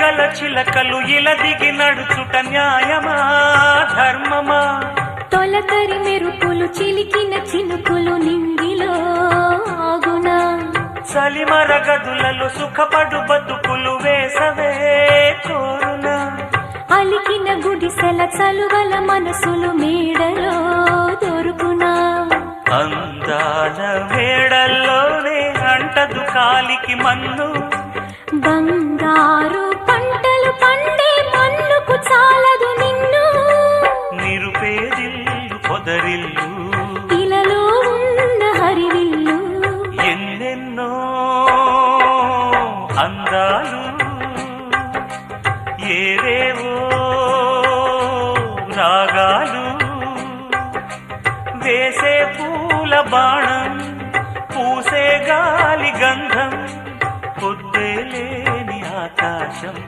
గల చిలకలు ఇలా దిగి నడుచుట న్యాయమా ధర్మమా? తొలకరి మెరుపులు చిలికిన చినుకులు నింగిలో ఆగునా? చలిమర గదులలో సుఖపడు బతుకులు వేసవే కోరునా? అలికిన గుడిసెల చలువల మనసులు మేడలో దొరుకునా? అందాల మేడల్లోనే అంటదు కాలికి మన్ను. బంగారు పంటలు పండే మన్నుకు చాలదు నిన్ను. నిరుపేదిల్లు పొదరిల్లు ఇలలో ఉన్న హరివిల్లు ఎన్నెన్నో అందాలు ఏవేవో రాగాలు వేసే పూల బాణం పూసే గాలి గంధం పొద్దే లేని ఆకాశం.